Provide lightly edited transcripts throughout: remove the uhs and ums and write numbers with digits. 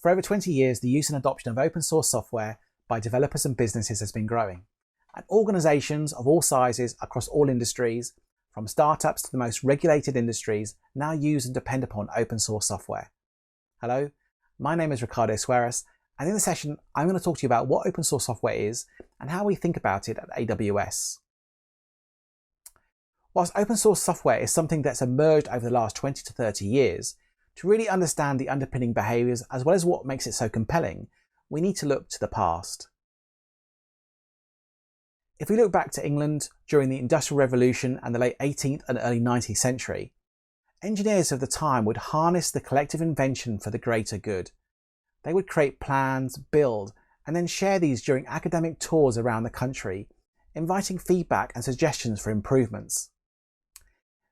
For over 20 years, the use and adoption of open source software by developers and businesses has been growing, and organisations of all sizes across all industries, from startups to the most regulated industries, now use and depend upon open source software. Hello, my name is Ricardo Suarez, and in this session I'm going to talk to you about what open source software is and how we think about it at AWS. Whilst open source software is something that's emerged over the last 20 to 30 years, to really understand the underpinning behaviours as well as what makes it so compelling, we need to look to the past. If we look back to England during the Industrial Revolution and the late 18th and early 19th century, engineers of the time would harness the collective invention for the greater good. They would create plans, build, and then share these during academic tours around the country, inviting feedback and suggestions for improvements.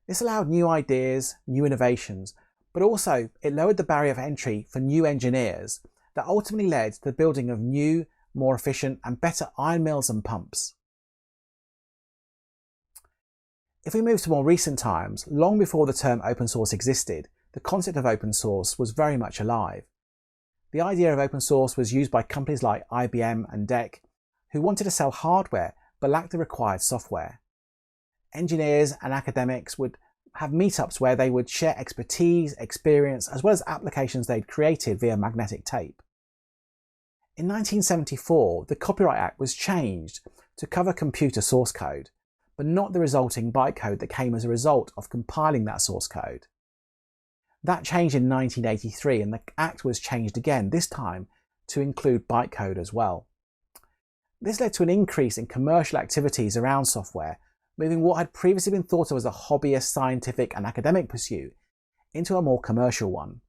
This allowed new ideas, new innovations, but also it lowered the barrier of entry for new engineers that ultimately led to the building of new, more efficient and better iron mills and pumps. If we move to more recent times, long before the term open source existed, the concept of open source was very much alive. The idea of open source was used by companies like IBM and DEC, who wanted to sell hardware but lacked the required software. Engineers and academics would have meetups where they would share expertise, experience, as well as applications they'd created via magnetic tape. In 1974, the Copyright Act was changed to cover computer source code, but not the resulting bytecode that came as a result of compiling that source code. That changed in 1983, and the Act was changed again, this time to include bytecode as well. This led to an increase in commercial activities around software, moving what had previously been thought of as a hobbyist, scientific and academic pursuit into a more commercial one.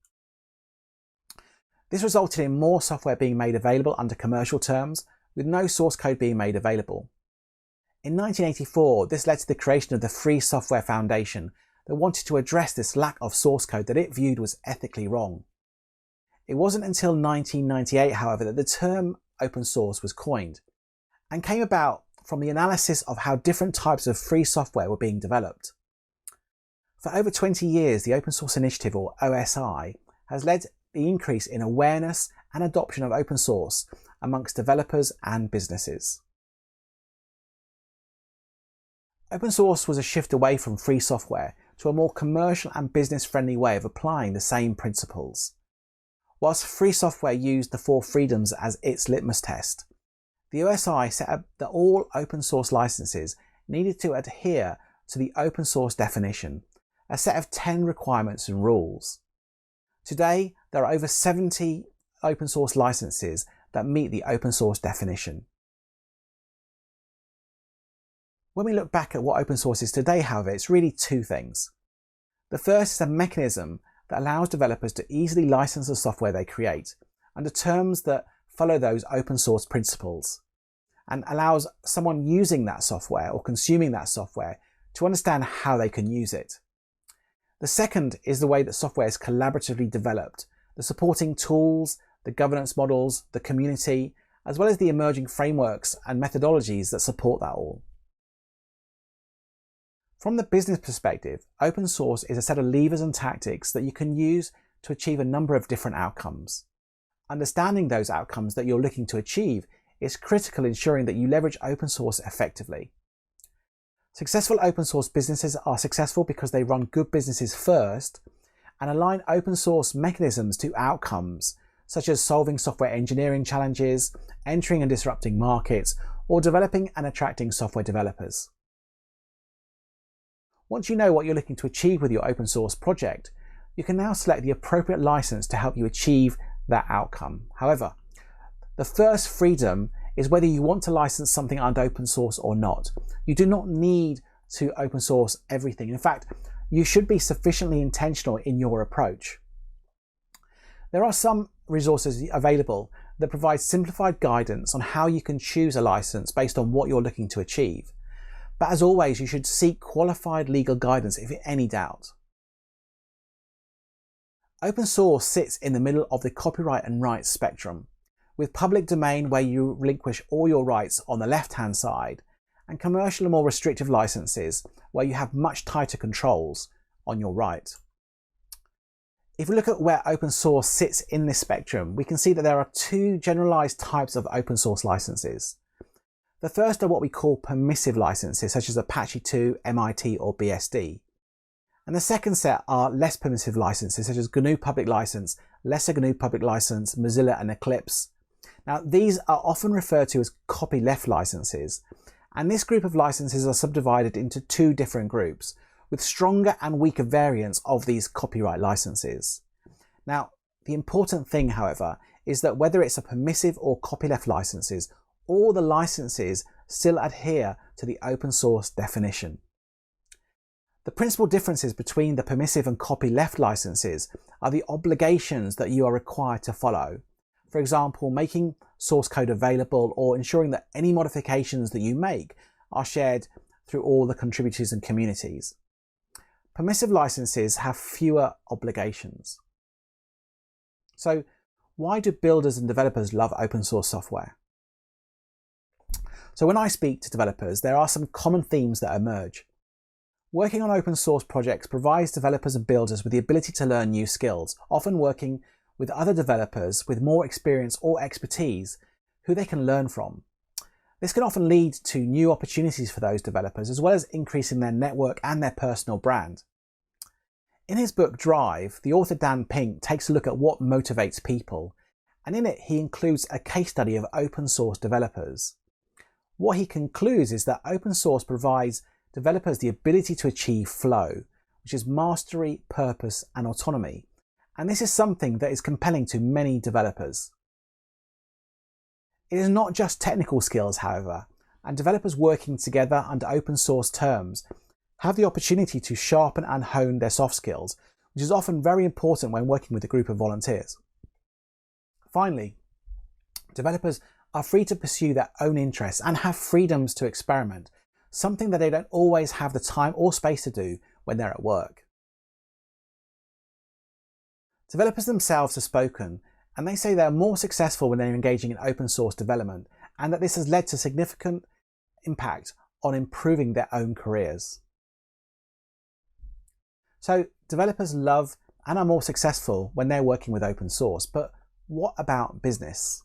This resulted in more software being made available under commercial terms, with no source code being made available. In 1984, this led to the creation of the Free Software Foundation that wanted to address this lack of source code that it viewed was ethically wrong. It wasn't until 1998, however, that the term open source was coined, and came about from the analysis of how different types of free software were being developed. For over 20 years, the Open Source Initiative, or OSI, has led the increase in awareness and adoption of open source amongst developers and businesses. Open source was a shift away from free software to a more commercial and business-friendly way of applying the same principles. Whilst free software used the 4 freedoms as its litmus test, the OSI set up that all open source licenses needed to adhere to the open source definition, a set of 10 requirements and rules. Today, there are over 70 open source licenses that meet the open source definition. When we look back at what open source is today, however, it's really 2 things. The first is a mechanism that allows developers to easily license the software they create under terms that follow those open source principles, and allows someone using that software or consuming that software to understand how they can use it. The second is the way that software is collaboratively developed, the supporting tools, the governance models, the community, as well as the emerging frameworks and methodologies that support that all. From the business perspective, open source is a set of levers and tactics that you can use to achieve a number of different outcomes. Understanding those outcomes that you're looking to achieve is critical in ensuring that you leverage open source effectively. Successful open source businesses are successful because they run good businesses first and align open source mechanisms to outcomes, such as solving software engineering challenges, entering and disrupting markets, or developing and attracting software developers. Once you know what you're looking to achieve with your open source project, you can now select the appropriate license to help you achieve that outcome. However, the first freedom is whether you want to license something under open source or not. You do not need to open source everything. In fact, you should be sufficiently intentional in your approach. There are some resources available that provide simplified guidance on how you can choose a license based on what you're looking to achieve. But as always, you should seek qualified legal guidance if in any doubt. Open source sits in the middle of the copyright and rights spectrum, with public domain where you relinquish all your rights on the left-hand side, and commercial and more restrictive licenses where you have much tighter controls on your right. If we look at where open source sits in this spectrum, we can see that there are two generalized types of open source licenses. The first are what we call permissive licenses, such as Apache 2, MIT, or BSD. And the second set are less permissive licenses, such as GNU Public License, Lesser GNU Public License, Mozilla, and Eclipse. Now, these are often referred to as copyleft licenses, and this group of licenses are subdivided into two different groups, with stronger and weaker variants of these copyright licenses. Now, the important thing, however, is that whether it's a permissive or copyleft licenses, all the licenses still adhere to the open source definition. The principal differences between the permissive and copyleft licenses are the obligations that you are required to follow. For example, making source code available or ensuring that any modifications that you make are shared through all the contributors and communities. Permissive licenses have fewer obligations. So, why do builders and developers love open source software? So when I speak to developers, there are some common themes that emerge. Working on open source projects provides developers and builders with the ability to learn new skills, often working with other developers with more experience or expertise who they can learn from. This can often lead to new opportunities for those developers, as well as increasing their network and their personal brand. In his book Drive, the author Dan Pink takes a look at what motivates people, and in it he includes a case study of open source developers. What he concludes is that open source provides developers the ability to achieve flow, which is mastery, purpose, and autonomy. And this is something that is compelling to many developers. It is not just technical skills, however, and developers working together under open source terms have the opportunity to sharpen and hone their soft skills, which is often very important when working with a group of volunteers. Finally, developers are free to pursue their own interests and have freedoms to experiment, something that they don't always have the time or space to do when they're at work. Developers themselves have spoken, and they say they're more successful when they're engaging in open source development, and that this has led to significant impact on improving their own careers. So developers love and are more successful when they're working with open source, but what about business?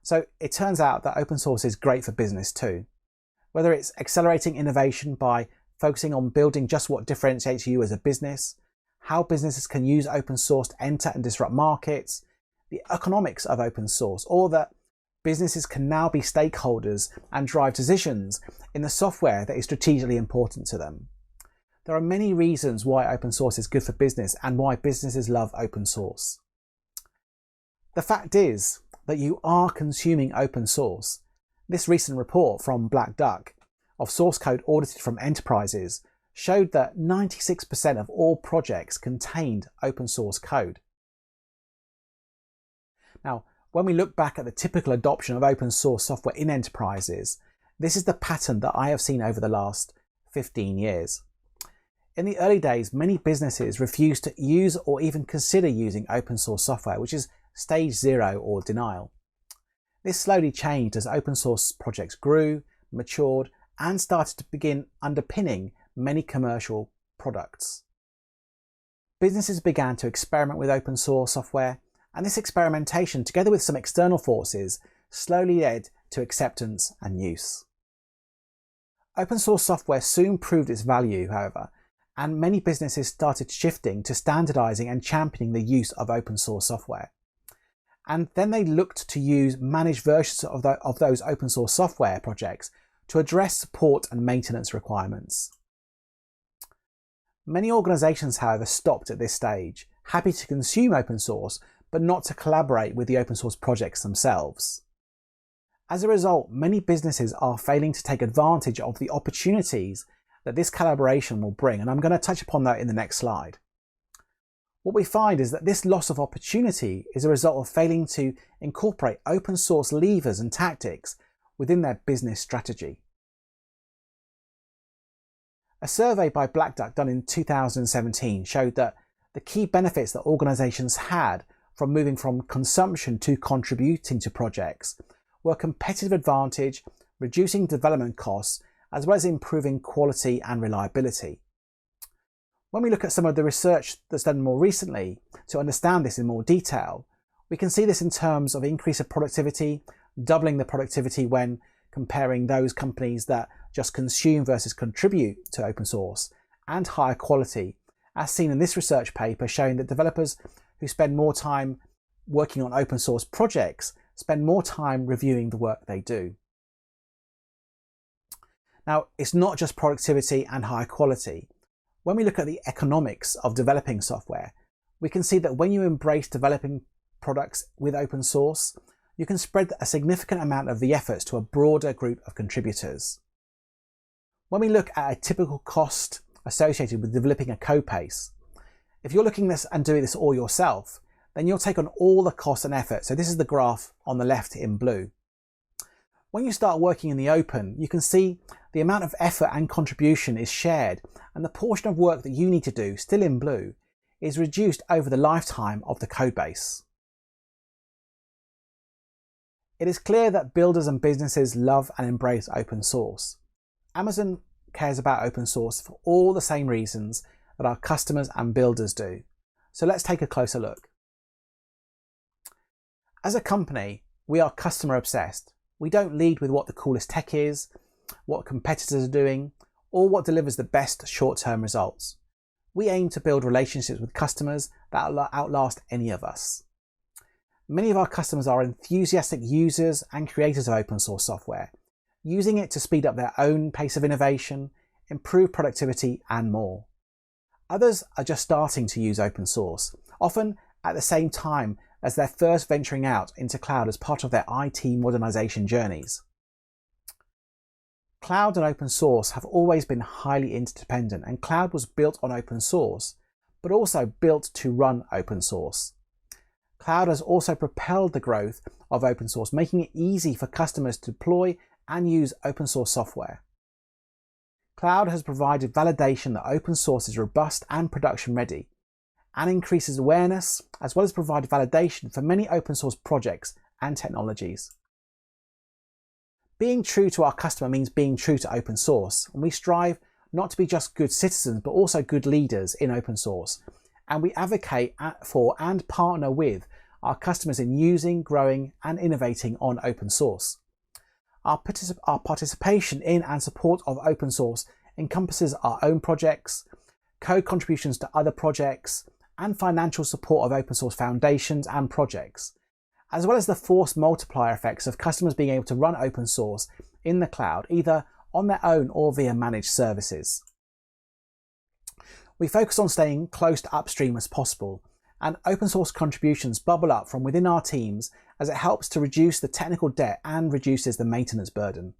So it turns out that open source is great for business too. Whether it's accelerating innovation by focusing on building just what differentiates you as a business, how businesses can use open source to enter and disrupt markets, the economics of open source, or that businesses can now be stakeholders and drive decisions in the software that is strategically important to them. There are many reasons why open source is good for business and why businesses love open source. The fact is that you are consuming open source. This recent report from Black Duck of source code audited from enterprises showed that 96% of all projects contained open source code. Now, when we look back at the typical adoption of open source software in enterprises, this is the pattern that I have seen over the last 15 years. In the early days, many businesses refused to use or even consider using open source software, which is stage 0 or denial. This slowly changed as open source projects grew, matured, and started to begin underpinning many commercial products. Businesses began to experiment with open source software, and this experimentation, together with some external forces, slowly led to acceptance and use. Open source software soon proved its value, however, and many businesses started shifting to standardizing and championing the use of open source software. And then they looked to use managed versions of those open source software projects to address support and maintenance requirements. Many organizations, however, stopped at this stage, happy to consume open source, but not to collaborate with the open source projects themselves. As a result, many businesses are failing to take advantage of the opportunities that this collaboration will bring, and I'm going to touch upon that in the next slide. What we find is that this loss of opportunity is a result of failing to incorporate open source levers and tactics within their business strategy. A survey by Black Duck done in 2017 showed that the key benefits that organizations had from moving from consumption to contributing to projects were competitive advantage, reducing development costs, as well as improving quality and reliability. When we look at some of the research that's done more recently to understand this in more detail, we can see this in terms of increase of productivity, doubling the productivity when comparing those companies that just consume versus contribute to open source, and higher quality, as seen in this research paper showing that developers who spend more time working on open source projects spend more time reviewing the work they do. Now, it's not just productivity and high quality. When we look at the economics of developing software, we can see that when you embrace developing products with open source, you can spread a significant amount of the efforts to a broader group of contributors. When we look at a typical cost associated with developing a code base, if you're looking at this and doing this all yourself, then you'll take on all the cost and effort. So this is the graph on the left in blue. When you start working in the open, you can see the amount of effort and contribution is shared, and the portion of work that you need to do, still in blue, is reduced over the lifetime of the code base. It is clear that builders and businesses love and embrace open source. Amazon cares about open source for all the same reasons that our customers and builders do. So let's take a closer look. As a company, we are customer obsessed. We don't lead with what the coolest tech is, what competitors are doing, or what delivers the best short-term results. We aim to build relationships with customers that outlast any of us. Many of our customers are enthusiastic users and creators of open source software, using it to speed up their own pace of innovation, improve productivity, and more. Others are just starting to use open source, often at the same time as they're first venturing out into cloud as part of their IT modernization journeys. Cloud and open source have always been highly interdependent, and cloud was built on open source, but also built to run open source. Cloud has also propelled the growth of open source, making it easy for customers to deploy and use open source software. Cloud has provided validation that open source is robust and production ready, and increases awareness, as well as provided validation for many open source projects and technologies. Being true to our customer means being true to open source, and we strive not to be just good citizens, but also good leaders in open source. And we advocate for and partner with our customers in using, growing, and innovating on open source. Our participation in and support of open source encompasses our own projects, code contributions to other projects, and financial support of open source foundations and projects, as well as the force multiplier effects of customers being able to run open source in the cloud, either on their own or via managed services. We focus on staying close to upstream as possible, and open source contributions bubble up from within our teams as it helps to reduce the technical debt and reduces the maintenance burden.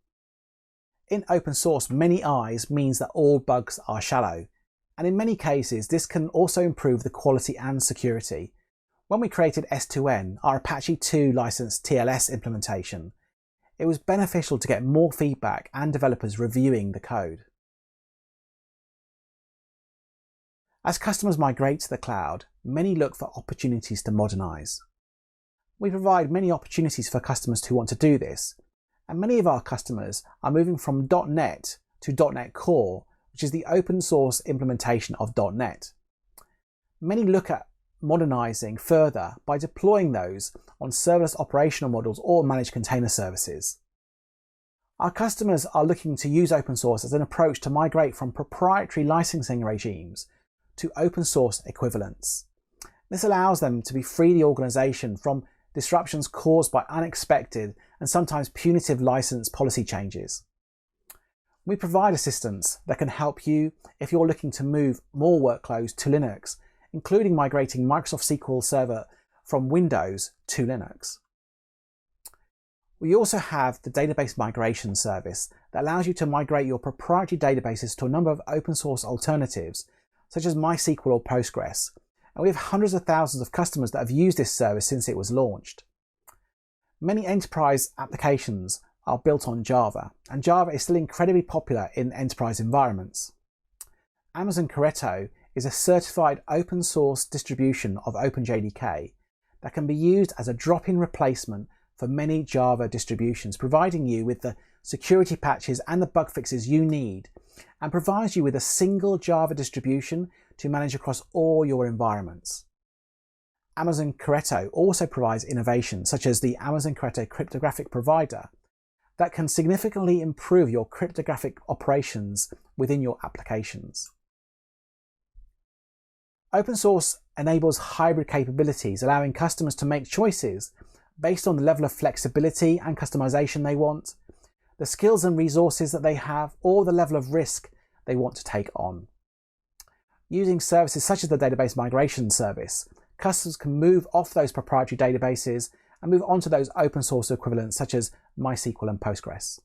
In open source, many eyes means that all bugs are shallow, and in many cases this can also improve the quality and security. When we created S2N, our Apache 2 licensed TLS implementation, it was beneficial to get more feedback and developers reviewing the code. As customers migrate to the cloud, many look for opportunities to modernize. We provide many opportunities for customers who want to do this, and many of our customers are moving from .NET to .NET Core, which is the open source implementation of .NET. Many look at modernizing further by deploying those on serverless operational models or managed container services. Our customers are looking to use open source as an approach to migrate from proprietary licensing regimes to open source equivalents. This allows them to free the organization from disruptions caused by unexpected and sometimes punitive license policy changes. We provide assistance that can help you if you're looking to move more workloads to Linux, including migrating Microsoft SQL Server from Windows to Linux. We also have the database migration service that allows you to migrate your proprietary databases to a number of open source alternatives, such as MySQL or Postgres, and we have hundreds of thousands of customers that have used this service since it was launched. Many enterprise applications are built on Java, and Java is still incredibly popular in enterprise environments. Amazon Corretto is a certified open source distribution of OpenJDK that can be used as a drop-in replacement for many Java distributions, providing you with the security patches and the bug fixes you need and provides you with a single Java distribution to manage across all your environments. Amazon Corretto also provides innovations such as the Amazon Corretto cryptographic provider that can significantly improve your cryptographic operations within your applications. Open source enables hybrid capabilities, allowing customers to make choices based on the level of flexibility and customization they want, the skills and resources that they have, or the level of risk they want to take on. Using services such as the database migration service, customers can move off those proprietary databases and move on to those open source equivalents such as MySQL and Postgres.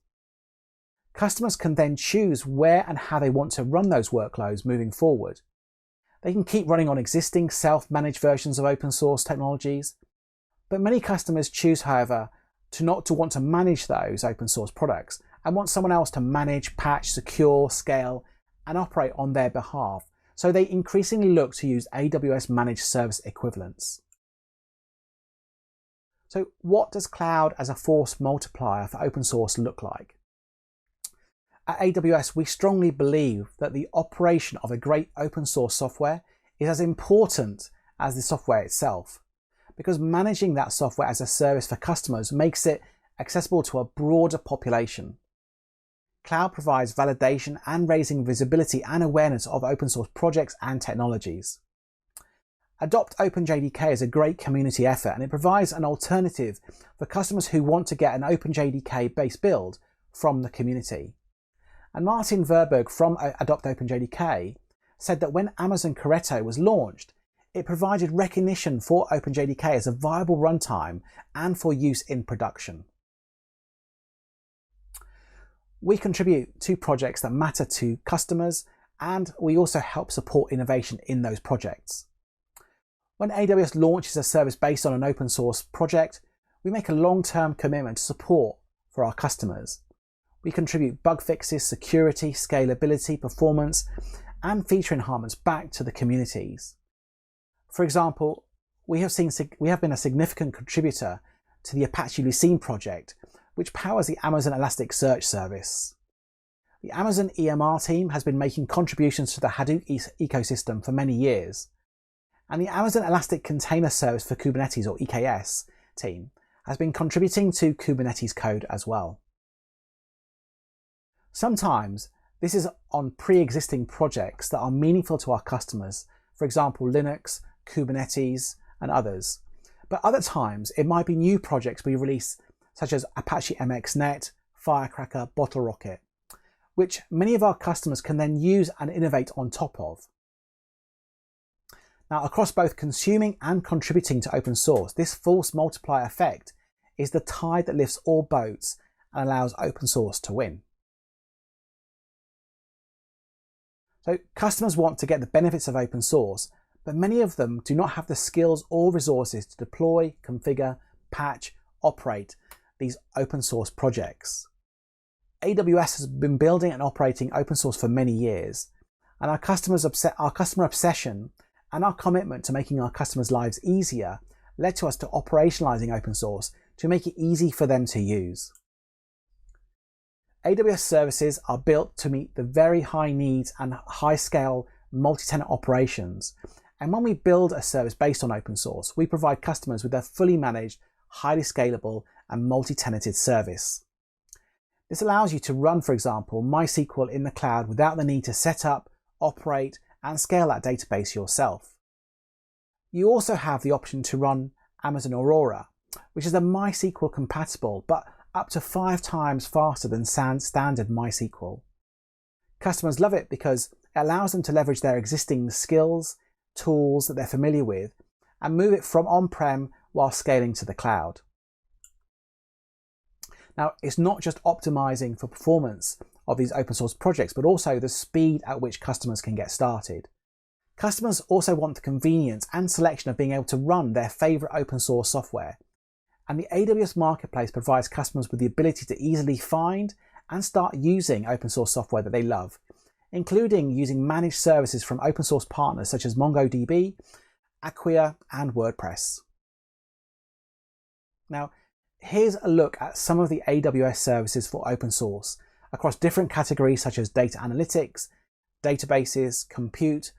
Customers can then choose where and how they want to run those workloads moving forward. They can keep running on existing self-managed versions of open source technologies, but many customers choose, however, to not to want to manage those open source products and want someone else to manage, patch, secure, scale, and operate on their behalf. So they increasingly look to use AWS managed service equivalents. So what does cloud as a force multiplier for open source look like? At AWS, we strongly believe that the operation of a great open source software is as important as the software itself, because managing that software as a service for customers makes it accessible to a broader population. Cloud provides validation and raising visibility and awareness of open source projects and technologies. Adopt OpenJDK is a great community effort, and it provides an alternative for customers who want to get an OpenJDK-based build from the community. And Martin Verberg from Adopt OpenJDK said that when Amazon Corretto was launched, it provided recognition for OpenJDK as a viable runtime and for use in production. We contribute to projects that matter to customers, and we also help support innovation in those projects. When AWS launches a service based on an open source project, we make a long-term commitment to support for our customers. We contribute bug fixes, security, scalability, performance, and feature enhancements back to the communities. For example, we have been a significant contributor to the Apache Lucene project, which powers the Amazon Elasticsearch service. The Amazon EMR team has been making contributions to the Hadoop ecosystem for many years, and the Amazon Elastic Container Service for Kubernetes, or EKS, team has been contributing to Kubernetes code as well. Sometimes this is on pre-existing projects that are meaningful to our customers, for example Linux, Kubernetes, and others. But other times it might be new projects we release, such as Apache MXNet, Firecracker, BottleRocket, which many of our customers can then use and innovate on top of. Now, across both consuming and contributing to open source, this force multiplier effect is the tide that lifts all boats and allows open source to win. So customers want to get the benefits of open source, but many of them do not have the skills or resources to deploy, configure, patch, operate these open source projects. AWS has been building and operating open source for many years, and our customer obsession and our commitment to making our customers' lives easier led to us to operationalizing open source to make it easy for them to use. AWS services are built to meet the very high needs and high-scale multi-tenant operations, and when we build a service based on open source, we provide customers with a fully managed, highly scalable and multi-tenanted service. This allows you to run, for example, MySQL in the cloud without the need to set up, operate, and scale that database yourself. You also have the option to run Amazon Aurora, which is a MySQL compatible, but up to 5 times faster than standard MySQL. Customers love it because it allows them to leverage their existing skills, tools that they're familiar with, and move it from on-prem while scaling to the cloud. Now, it's not just optimizing for performance of these open source projects, but also the speed at which customers can get started. Customers also want the convenience and selection of being able to run their favorite open source software. And the AWS Marketplace provides customers with the ability to easily find and start using open source software that they love, including using managed services from open source partners such as MongoDB, Acquia, and WordPress. Now, here's a look at some of the AWS services for open source, across different categories such as data analytics, databases, compute,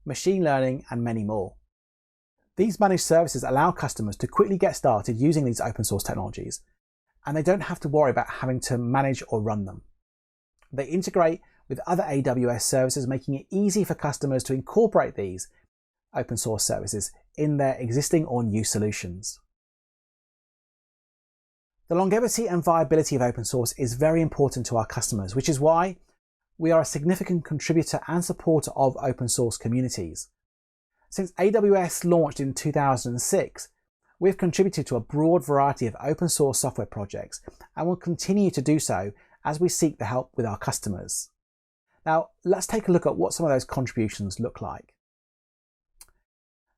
machine learning, and many more. These managed services allow customers to quickly get started using these open source technologies, and they don't have to worry about having to manage or run them. They integrate with other AWS services, making it easy for customers to incorporate these open source services in their existing or new solutions. The longevity and viability of open source is very important to our customers, which is why we are a significant contributor and supporter of open source communities. Since AWS launched in 2006, we've contributed to a broad variety of open source software projects and will continue to do so as we seek the help with our customers. Now, let's take a look at what some of those contributions look like.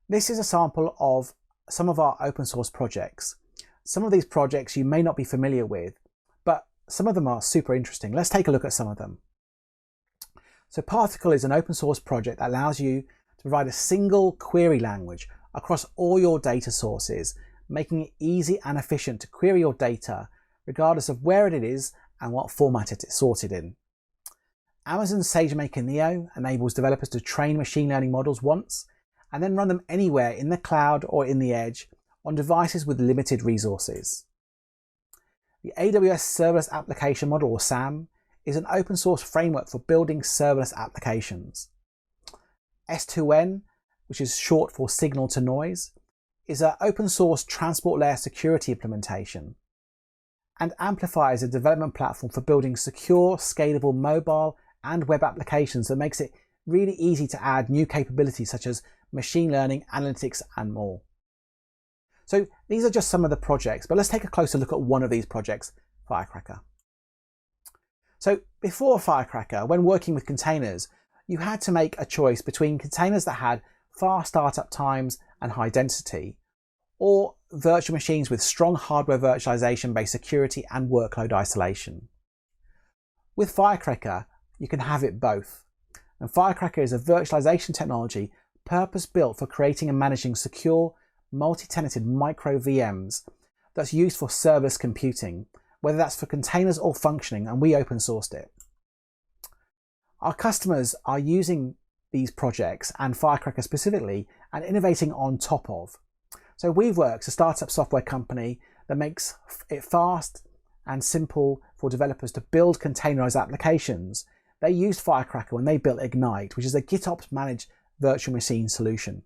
This is a sample of some of our open source projects. Some of these projects you may not be familiar with, but some of them are super interesting. Let's take a look at some of them. So Particle is an open source project that allows you to provide a single query language across all your data sources, making it easy and efficient to query your data regardless of where it is and what format it is sorted in. Amazon SageMaker Neo enables developers to train machine learning models once and then run them anywhere in the cloud or in the edge on devices with limited resources. The AWS Serverless Application Model, or SAM, is an open source framework for building serverless applications. S2N, which is short for signal to noise, is an open source transport layer security implementation. And Amplify is a development platform for building secure, scalable mobile and web applications that makes it really easy to add new capabilities such as machine learning, analytics, and more. So these are just some of the projects, but let's take a closer look at one of these projects, Firecracker. So before Firecracker, when working with containers, you had to make a choice between containers that had fast startup times and high density, or virtual machines with strong hardware virtualization-based security and workload isolation. With Firecracker, you can have it both. And Firecracker is a virtualization technology purpose-built for creating and managing secure, multi-tenanted micro VMs that's used for serverless computing, whether that's for containers or functioning, and we open sourced it. Our customers are using these projects and Firecracker specifically and innovating on top of. So Weaveworks, a startup software company that makes it fast and simple for developers to build containerized applications, they used Firecracker when they built Ignite, which is a GitOps managed virtual machine solution.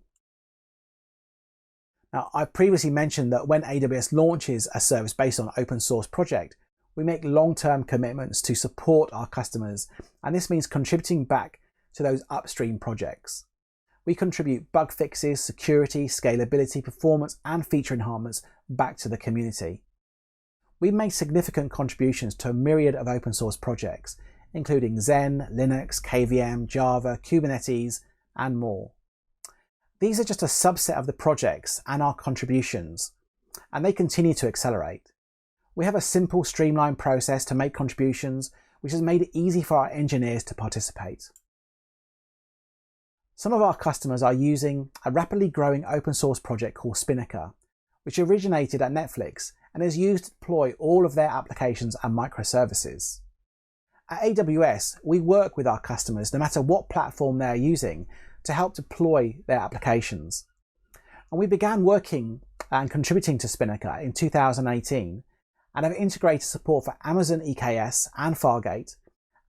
Now, I previously mentioned that when AWS launches a service based on an open source project, we make long-term commitments to support our customers, and this means contributing back to those upstream projects. We contribute bug fixes, security, scalability, performance, and feature enhancements back to the community. We've made significant contributions to a myriad of open source projects, including Zen, Linux, KVM, Java, Kubernetes, and more. These are just a subset of the projects and our contributions, and they continue to accelerate. We have a simple, streamlined process to make contributions, which has made it easy for our engineers to participate. Some of our customers are using a rapidly growing open source project called Spinnaker, which originated at Netflix and is used to deploy all of their applications and microservices. At AWS, we work with our customers, no matter what platform they're using, to help deploy their applications. And we began working and contributing to Spinnaker in 2018 and have integrated support for Amazon EKS and Fargate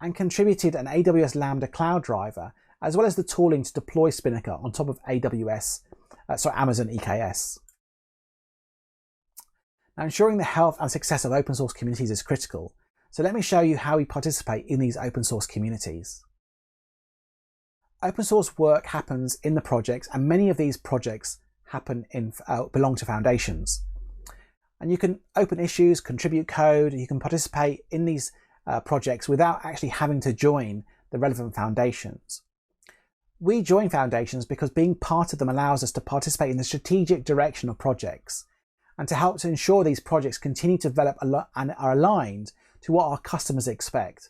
and contributed an AWS Lambda cloud driver as well as the tooling to deploy Spinnaker on top of Amazon EKS. Now, ensuring the health and success of open source communities is critical, so let me show you how we participate in these open source communities. Open source work happens in the projects, and many of these projects belong to foundations. And you can open issues, contribute code, you can participate in these projects without actually having to join the relevant foundations. We join foundations because being part of them allows us to participate in the strategic direction of projects and to help to ensure these projects continue to develop and are aligned to what our customers expect.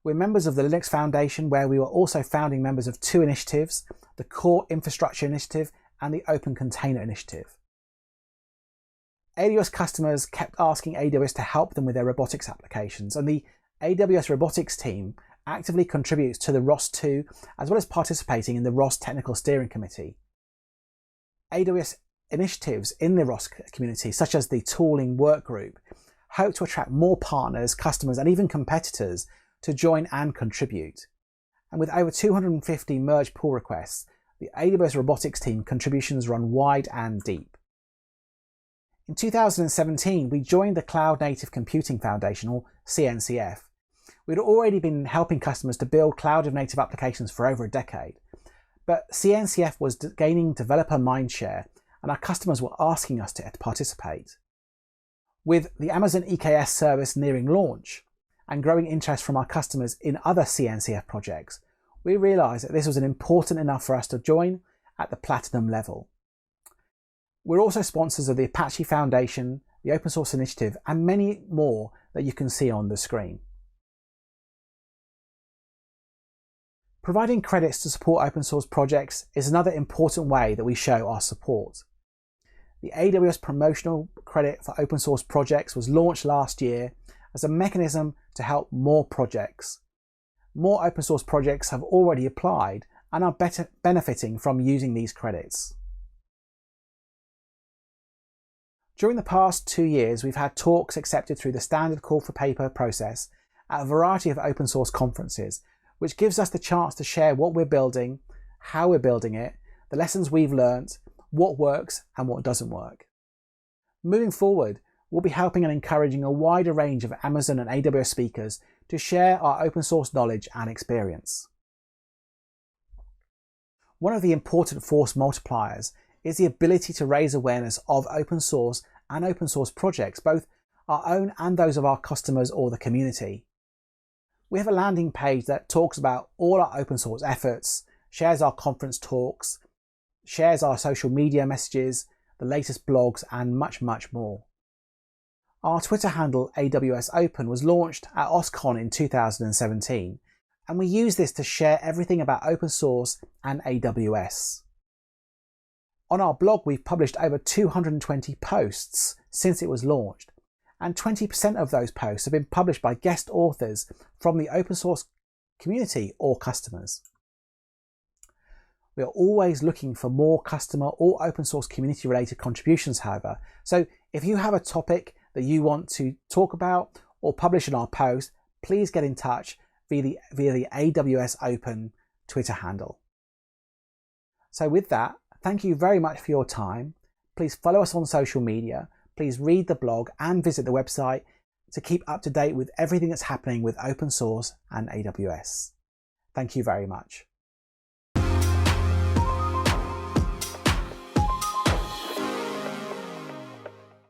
We're members of the Linux Foundation, where we were also founding members of two initiatives, the Core Infrastructure Initiative and the Open Container Initiative. AWS customers kept asking AWS to help them with their robotics applications, and the AWS Robotics team actively contributes to the ROS2 as well as participating in the ROS Technical Steering Committee. AWS initiatives in the ROS community, such as the Tooling Workgroup, hope to attract more partners, customers, and even competitors to join and contribute. And with over 250 merge pull requests, the AWS Robotics team contributions run wide and deep. In 2017, we joined the Cloud Native Computing Foundation, or CNCF. We'd already been helping customers to build cloud-native applications for over a decade, but CNCF was gaining developer mindshare, and our customers were asking us to participate. With the Amazon EKS service nearing launch and growing interest from our customers in other CNCF projects, we realized that this was important enough for us to join at the platinum level. We're also sponsors of the Apache Foundation, the Open Source Initiative, and many more that you can see on the screen. Providing credits to support open source projects is another important way that we show our support. The AWS Promotional Credit for Open Source Projects was launched last year as a mechanism to help more projects. More open source projects have already applied and are benefiting from using these credits. During the past 2 years, we've had talks accepted through the standard call for paper process at a variety of open source conferences, which gives us the chance to share what we're building, how we're building it, the lessons we've learned, what works and what doesn't work. Moving forward, we'll be helping and encouraging a wider range of Amazon and AWS speakers to share our open source knowledge and experience. One of the important force multipliers is the ability to raise awareness of open source and open source projects, both our own and those of our customers or the community. We have a landing page that talks about all our open source efforts, shares our conference talks, shares our social media messages, the latest blogs, and much, much more. Our Twitter handle, AWS Open, was launched at OSCON in 2017, and we use this to share everything about open source and AWS. On our blog, we've published over 220 posts since it was launched, and 20% of those posts have been published by guest authors from the open source community or customers. We are always looking for more customer or open source community related contributions, however, so if you have a topic that you want to talk about or publish in our post, please get in touch via the AWS Open Twitter handle. So with that, thank you very much for your time. Please follow us on social media. Please read the blog and visit the website to keep up to date with everything that's happening with open source and AWS. Thank you very much.